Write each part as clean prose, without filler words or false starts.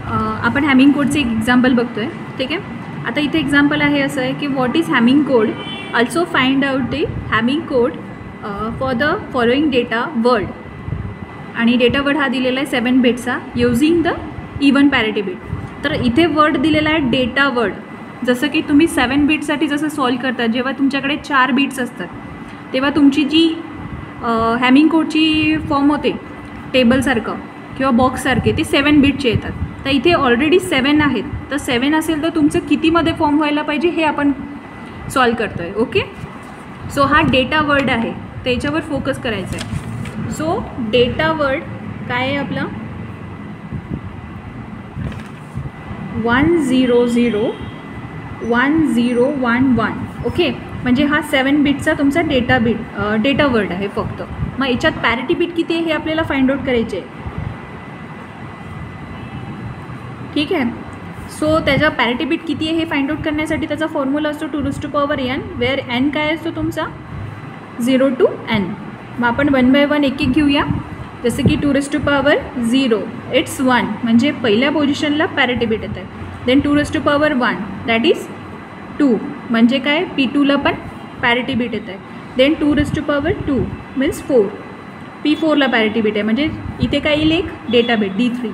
आपण हॅमिंग कोडचे एक एक्झाम्पल बघतो आहे. ठीक आहे. आता इथे एक्झाम्पल आहे असं आहे की what is Hamming code, also find out the Hamming code for the following data word. आणि डेटा वर्ड हा दिलेला आहे 7 बिटचा using the even parity bit. तर इथे वर्ड दिलेला आहे डेटा वर्ड. जसं की तुम्ही 7 बिटसाठी जसं सॉल्व करता, जेव्हा तुमच्याकडे 4 बिट्स असतात तेव्हा तुमची जी हॅमिंग कोडची फॉर्म होते टेबलसारखं किंवा बॉक्ससारखे ते 7 बिटचे येतात. तर इथे ऑलरेडी 7 आहेत. तर 7 असेल तर तुमचं कितीमध्ये फॉर्म व्हायला पाहिजे हे आपण सॉल्व करतो आहे. ओके. सो हा डेटा वर्ड आहे, त्याच्यावर फोकस करायचं आहे. सो डेटा वर्ड काय आहे आपलं 1001011. ओके. म्हणजे हा 7 बिटचा तुमचा डेटा वर्ड आहे फक्त. मग याच्यात पॅरिटी बिट किती आहे हे आपल्याला फाइंड आउट करायचे आहे. ठीक आहे. सो त्याचा पॅरिटी बिट किती आहे हे फाइंड आउट करण्यासाठी त्याचा फॉर्म्युला असतो 2n, वेअर n काय असतो तुमचा 0 to n. मग आपण 1 by 1 एक घेऊया. जसं की 2^0 इट्स 1 म्हणजे पहिल्या पोझिशनला पॅरिटी बिट येत आहे. देन 2^1 दॅट इज 2 म्हणजे काय P2ला पण पॅरिटी बिट येत आहे. देन 2^2 मीन्स 4 P4ला पॅरिटी बिट आहे म्हणजे इथे काय येईल एक data bit D3.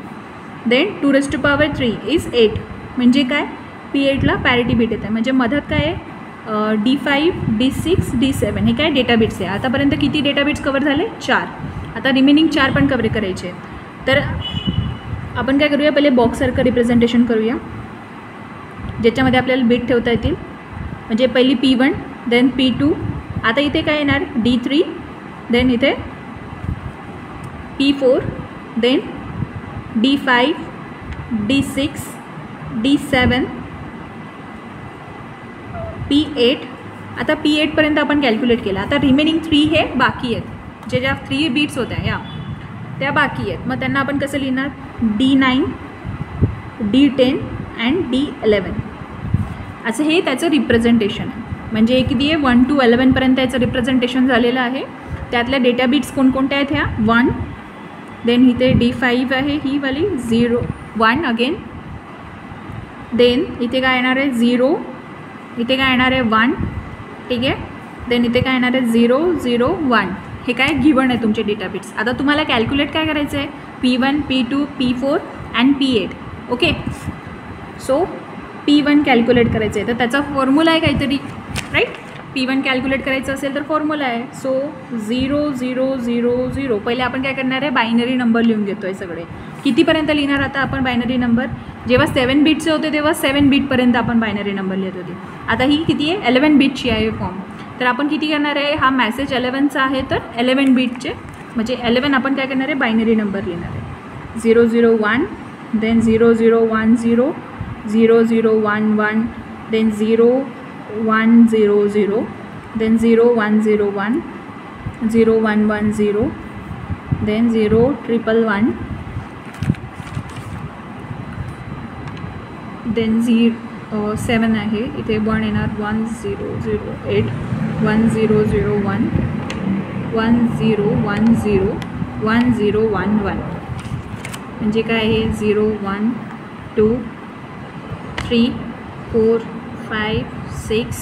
Then 2^3 is 8 म्हणजे काय P8ला पॅरिटी बिट येत आहे. म्हणजे मधात काय आहे D5 D6 D7 हे काय डेटा बिट्स आहे. आतापर्यंत किती डेटा बिट्स कवर झाले 4. आता रिमेनिंग 4 पण कवर करायचे. तर आपण काय करूया पहिले बॉक्ससारखं रिप्रेझेंटेशन करूया ज्याच्यामध्ये आपल्याला बिट ठेवता येतील. म्हणजे पहिली P1 देन P2. आता इथे काय येणार D3 देन इथे P4 then D5 D6 D7 P8. आता P8पर्यंत आपण कॅल्क्युलेट केला. आता रिमेनिंग 3 हे बाकी आहेत. ज्या 3 बिट्स होत्या या त्या बाकी आहेत. मग त्यांना आपण कसं लिहिणार D9 D10 अँड D11 असं हे त्याचं रिप्रेझेंटेशन आहे. म्हणजे किती आहे 1 to 11पर्यंत याचं रिप्रेझेंटेशन झालेलं आहे. त्यातल्या डेटा बिट्स कोणकोणत्या आहेत ह्या 1. देन इथे D5 आहे ही वाली 1 अगेन. देन इथे काय येणार आहे 0. इथे काय येणार आहे 1. ठीक आहे. देन इथे काय येणार आहे 0 0 1. हे काय गिवन आहे तुमचे डेटा बिट्स. आता तुम्हाला कॅल्क्युलेट काय करायचं आहे P1 P2 P4 and P8. Okay. So P1 calculate करायचं आहे तर त्याचा फॉर्म्युला आहे काहीतरी राईट. P1 कॅल्क्युलेट करायचं असेल तर फॉर्म्युला आहे. सो 0 0 0 0. पहिले आपण काय करणार आहे बायनरी नंबर लिहून घेतो आहे सगळे. कितीपर्यंत लिहिणार आता आपण बायनरी नंबर. जेव्हा 7 बिटचे होते तेव्हा 7 बिटपर्यंत आपण बायनरी नंबर लिहित होते. आता ही किती आहे 11 बिटची आहे फॉर्म. तर आपण किती करणार आहे हा मॅसेज 11चा आहे तर 11 बिटचे म्हणजे 11 आपण काय करणार आहे बायनरी नंबर लिहिणार आहे. 0 0 1 then 0 0 1 0 0 0 1 1 then 0 1 0 0 then 0 1 0 1 0 1 1 0 then 0 1 1 then 7 आहे इथे 1 येणार 1 0 0 8 1 0 0 1 1 0 1 0 1 0 1 1 म्हणजे काय आहे 0 1 2 3 4 5 6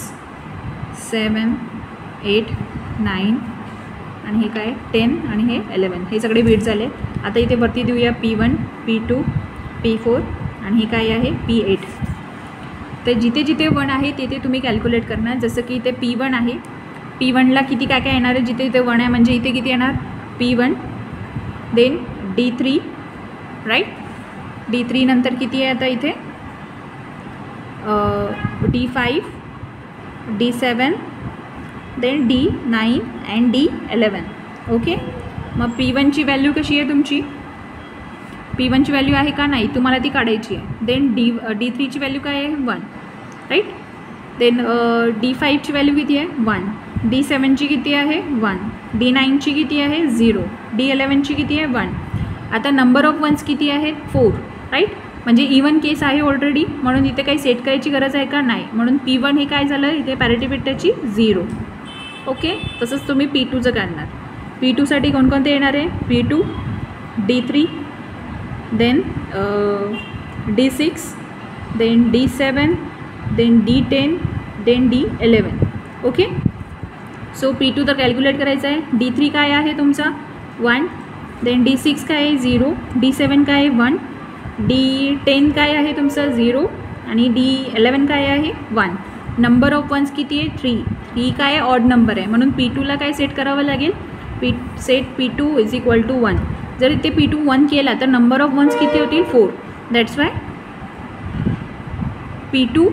7 8 9 आणि हे काय 10 आणि हे 11 हे सगळे बीट झाले. आता इथे वरती देऊया P1 P2 P4 आणि हे काय आहे P8. तर जिथे जिथे 1 आहे तिथे तुम्ही कॅल्क्युलेट करणार. जसं की इथे P1 आहे P1ला किती काय काय येणार आहे जिथे इथे 1 आहे म्हणजे इथे किती येणार P1 then D3 right. D3 नंतर किती आहे आता इथे D5 D7 then D9 and D11. Okay. मग P1ची व्हॅल्यू कशी आहे तुमची P1ची व्हॅल्यू आहे का नाही तुम्हाला ती काढायची आहे. देन D3ची व्हॅल्यू काय आहे 1 राईट. देन D5ची व्हॅल्यू किती आहे 1. D7ची किती आहे 1. D9ची किती आहे 0. D11ची किती आहे 1. आता नंबर ऑफ वन्स किती आहेत 4 राईट. म्हणजे इवन केस आहे ऑलरेडी म्हणून इथे काही सेट करायची गरज आहे का नाही. म्हणून P1 हे काय झालं इथे पॅरिटी बिट त्याची 0. ओके. तसंच तुम्ही P2चं काढणार. P2साठी कोणकोणते येणार आहे P2 D3 then D6, then D7, then D10, then D11. Okay. So P2 तर कॅल्क्युलेट करायचं आहे. D3 काय आहे तुमचा 1, देन D6 काय आहे 0, D7 काय आहे 1, D10 काय आहे तुमचं 0 आणि D11 काय आहे 1. नंबर ऑफ वन्स किती आहे 3. 3 काय आहे ऑड नंबर आहे म्हणून P2ला काय सेट करावं लागेल set P2 is equal to 1. जर इथे P2 1 केला तर नंबर ऑफ वन्स किती होतील 4. That's why P2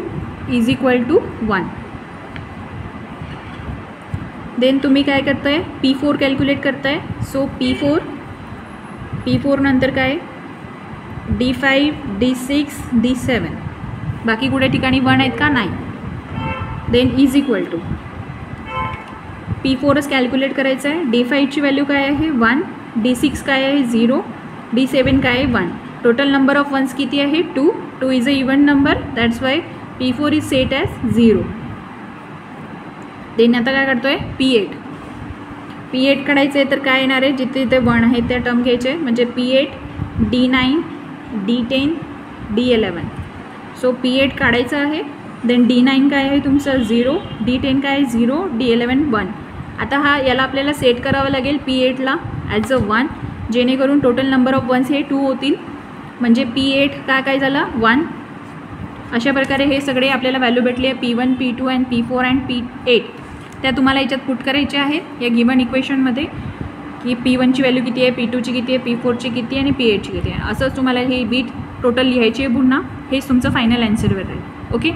is equal to 1. Then तुम्ही काय करताय P4 कॅल्क्युलेट करताय. सो P4 नंतर काय D5, D6, D7. बाकी कुठे ठिकाणी 1 आहेत का नाही. देन इज इक्वल टू P4च कॅल्क्युलेट करायचं आहे. D5ची व्हॅल्यू काय आहे 1, D6 काय आहे 0, D7 काय आहे 1. टोटल नंबर ऑफ वन्स किती आहे 2. 2 is a even number that's why P4 is set as 0. Then आता काय करतो आहे P8 काढायचं आहे तर काय येणार आहे जिथे जिथे 1 आहे त्या टर्म घ्यायचे म्हणजे P8, D9, D10, D11. So P8 काढायचं आहे. देन D9 काय आहे तुमचं 0, D10 काय आहे 0, D11 1. आता याला आपल्याला सेट करावं लागेल P8ला ॲज अ 1 जेणेकरून टोटल नंबर ऑफ वन्स हे 2 होतील म्हणजे P8 काय झालं 1. अशा प्रकारे हे सगळे आपल्याला व्हॅल्यू भेटली आहे P1, P2 and P4 and P8. त्या तुम्हाला याच्यात पुट करायच्या आहेत या गिवन इक्वेशनमध्ये की P1ची व्हॅल्यू किती आहे, P2ची किती आहे, P4ची किती आहे आणि P8ची किती आहे. असंच तुम्हाला ही बीट टोटल लिहायची आहे पुन्हा. हेच तुमचं फायनल ॲन्सरवर राहील. ओके.